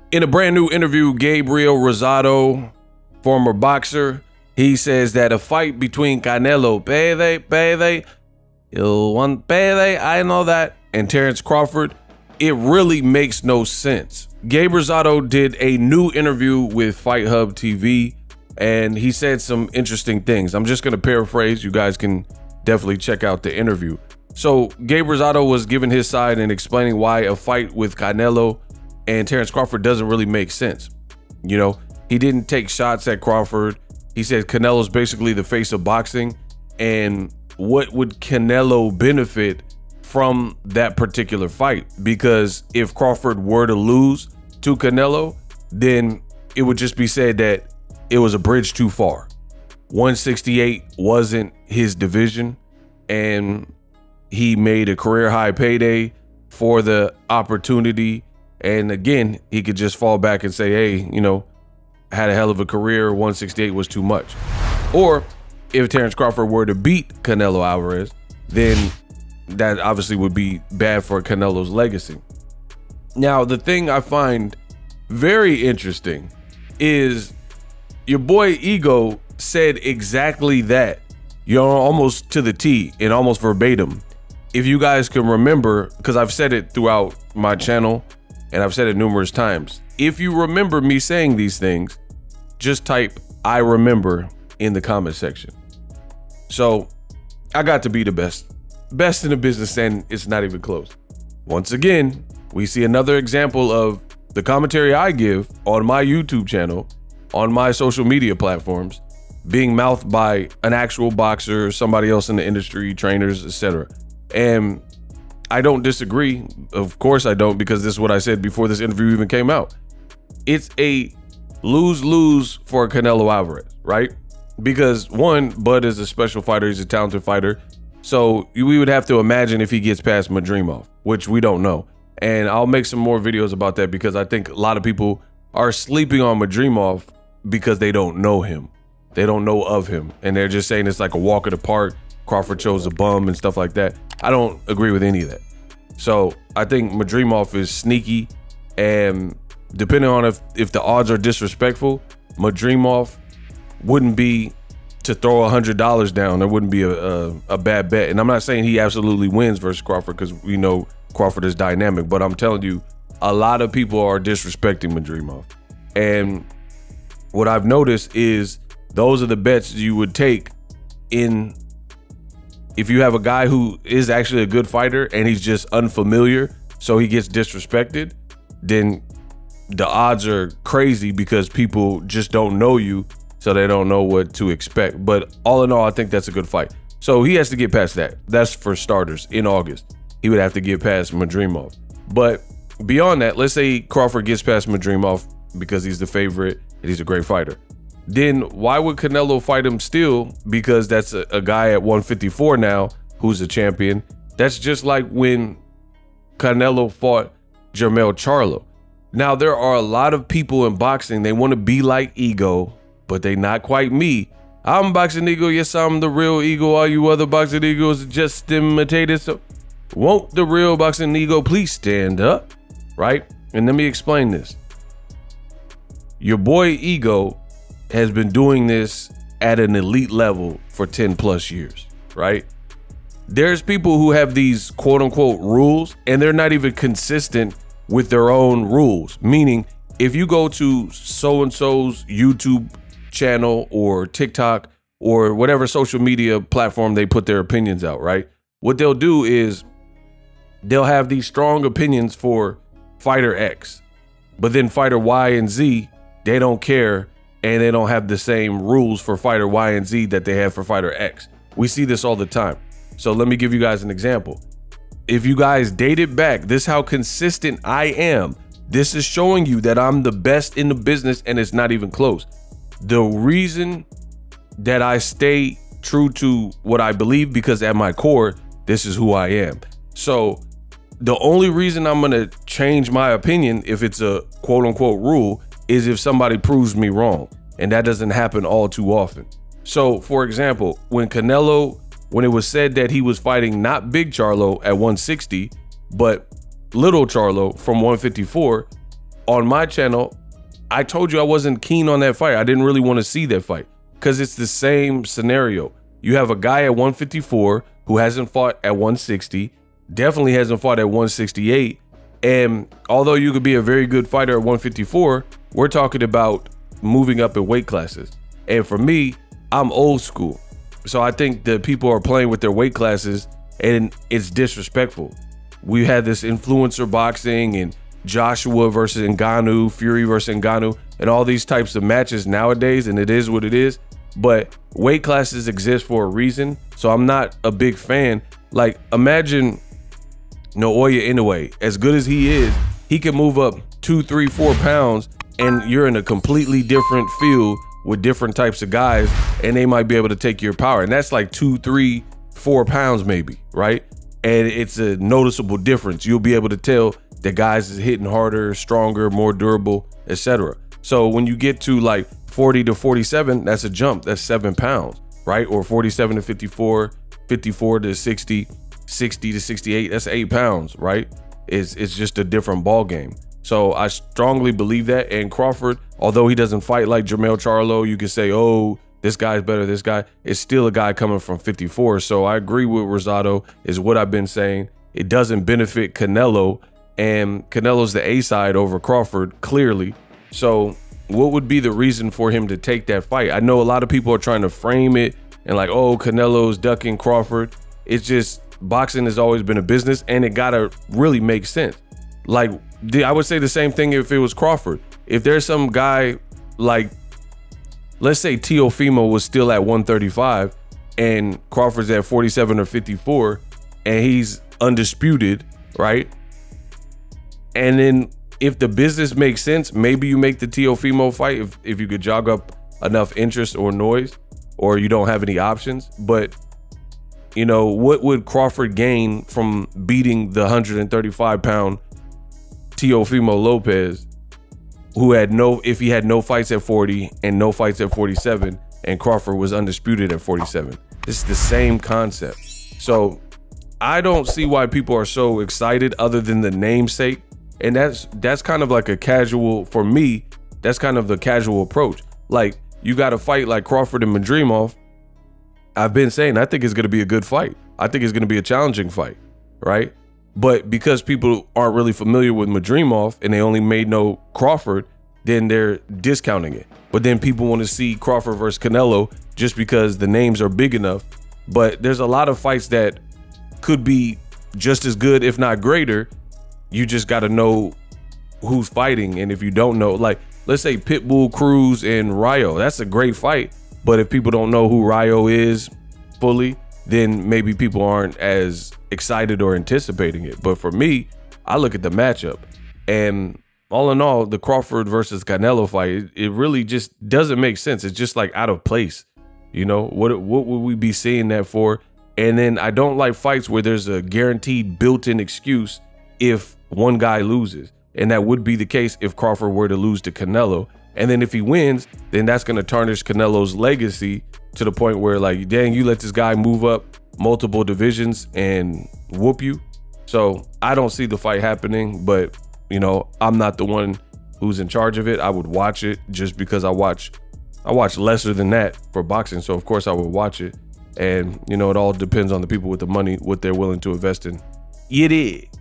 In a brand new interview, Gabe Rosado, former boxer, he says that a fight between Canelo, I know that, and Terence Crawford, it really makes no sense. Gabe Rosado did a new interview with Fight Hub TV, and he said some interesting things. I'm just going to paraphrase. You guys can definitely check out the interview. So Gabe Rosado was giving his side and explaining why a fight with Canelo and Terence Crawford doesn't really make sense. You know, he didn't take shots at Crawford. He said Canelo's basically the face of boxing, and what would Canelo benefit from that particular fight? Because if Crawford were to lose to Canelo, then it would just be said that it was a bridge too far. 168 wasn't his division, and he made a career high payday for the opportunity. And again, he could just fall back and say, hey, you know, had a hell of a career, 168 was too much. Or if Terence Crawford were to beat Canelo Alvarez, then that obviously would be bad for Canelo's legacy. Now, the thing I find very interesting is your boy Ego said exactly that, you know, almost to the T and almost verbatim. If you guys can remember, because I've said it throughout my channel and I've said it numerous times. If you remember me saying these things, just type "I remember" in the comment section. So I got to be the best in the business, and it's not even close. Once again, we see another example of the commentary I give on my YouTube channel, on my social media platforms, being mouthed by an actual boxer, somebody else in the industry, trainers, etc. And I don't disagree. Of course I don't, because this is what I said before this interview even came out. It's a lose-lose for Canelo Alvarez, right? Because one, Bud is a special fighter. He's a talented fighter. So we would have to imagine if he gets past Madrimov, which we don't know. And I'll make some more videos about that, because I think a lot of people are sleeping on Madrimov because they don't know him. They don't know of him. And they're just saying it's like a walk in the park. Crawford chose a bum and stuff like that. I don't agree with any of that. So I think Madrimov is sneaky, and depending on if the odds are disrespectful, Madrimov wouldn't be to throw $100 down. There wouldn't be a bad bet. And I'm not saying he absolutely wins versus Crawford, because we know Crawford is dynamic, but I'm telling you, a lot of people are disrespecting Madrimov. And what I've noticed is those are the bets you would take in. If you have a guy who is actually a good fighter and he's just unfamiliar, so he gets disrespected, then the odds are crazy, because people just don't know you, so they don't know what to expect. But all in all, I think that's a good fight. So he has to get past that. That's for starters. In August, he would have to get past Madrimov. But beyond that, let's say Crawford gets past Madrimov because he's the favorite and he's a great fighter. Then why would Canelo fight him still? Because that's a guy at 154 now who's a champion. That's just like when Canelo fought Jermell Charlo. Now, there are a lot of people in boxing, they want to be like Ego, but they not quite me. I'm Boxing Ego. Yes, I'm the real Ego. All you other Boxing Egos just imitated. So won't the real Boxing Ego please stand up, right? And let me explain this. Your boy Ego has been doing this at an elite level for 10+ years, right? There's people who have these quote unquote rules, and they're not even consistent with their own rules. Meaning, if you go to so-and-so's YouTube channel or TikTok or whatever social media platform they put their opinions out, right? What they'll do is they'll have these strong opinions for fighter X, but then fighter Y and Z, they don't care, and they don't have the same rules for fighter Y and Z that they have for fighter X. We see this all the time. So let me give you guys an example. If you guys dated back, this is how consistent I am. This is showing you that I'm the best in the business, and it's not even close. The reason that I stay true to what I believe, because at my core, this is who I am. So the only reason I'm gonna change my opinion, if it's a quote unquote rule, is if somebody proves me wrong. And that doesn't happen all too often. So for example, when it was said that he was fighting not Big Charlo at 160, but Little Charlo from 154, on my channel, I told you I wasn't keen on that fight. I didn't really want to see that fight because it's the same scenario. You have a guy at 154 who hasn't fought at 160, definitely hasn't fought at 168. And although you could be a very good fighter at 154, we're talking about moving up in weight classes. And for me, I'm old school. So I think that people are playing with their weight classes and it's disrespectful. We had this influencer boxing and Joshua versus Ngannou, Fury versus Ngannou, and all these types of matches nowadays, and it is what it is. But weight classes exist for a reason, so I'm not a big fan. Like, imagine Naoya Inoue, as good as he is, he can move up 2, 3, 4 pounds, and you're in a completely different field with different types of guys, and they might be able to take your power. And that's like 2, 3, 4 pounds maybe, right? And it's a noticeable difference. You'll be able to tell that guys is hitting harder, stronger, more durable, etc. So when you get to like 40 to 47, that's a jump. That's 7 pounds, right? Or 47 to 54, 54 to 60, 60 to 68, that's 8 pounds, right? It's just a different ball game. So I strongly believe that. And Crawford, although he doesn't fight like Jermell Charlo, you can say, oh, this guy's better, this guy. It's still a guy coming from 54. So I agree with Rosado, is what I've been saying. It doesn't benefit Canelo, and Canelo's the A side over Crawford, clearly. So what would be the reason for him to take that fight? I know a lot of people are trying to frame it and like, oh, Canelo's ducking Crawford. It's just, boxing has always been a business, and it gotta really make sense. Like, I would say the same thing if it was Crawford. If there's some guy like, let's say Teofimo was still at 135 and Crawford's at 47 or 54 and he's undisputed, right? And then if the business makes sense, maybe you make the Teofimo fight if you could jog up enough interest or noise, or you don't have any options. But, you know, what would Crawford gain from beating the 135-pound Teofimo Lopez, who had if he had no fights at 40 and no fights at 47, and Crawford was undisputed at 47? It's the same concept. So I don't see why people are so excited other than the namesake. And that's kind of like a casual, for me, that's kind of the casual approach. Like, you got a fight like Crawford and Madrimov. I've been saying, I think it's going to be a good fight. I think it's going to be a challenging fight, right? But because people aren't really familiar with Madrimov and they only made no Crawford, then they're discounting it. But then people want to see Crawford versus Canelo just because the names are big enough. But there's a lot of fights that could be just as good, if not greater. You just got to know who's fighting. And if you don't know, like, let's say Pitbull Cruz and Rayo, that's a great fight. But if people don't know who Rayo is fully, then maybe people aren't as excited or anticipating it. But for me, I look at the matchup, and all in all, the Crawford versus Canelo fight, it really just doesn't make sense. It's just like out of place. You know, what would we be seeing that for? And then I don't like fights where there's a guaranteed built-in excuse if one guy loses. And that would be the case if Crawford were to lose to Canelo. And then if he wins, then that's going to tarnish Canelo's legacy to the point where, like, dang, you let this guy move up multiple divisions and whoop you. So I don't see the fight happening, but, you know, I'm not the one who's in charge of it. I would watch it just because I watch lesser than that for boxing. So of course I would watch it. And, you know, it all depends on the people with the money, what they're willing to invest in. You dig?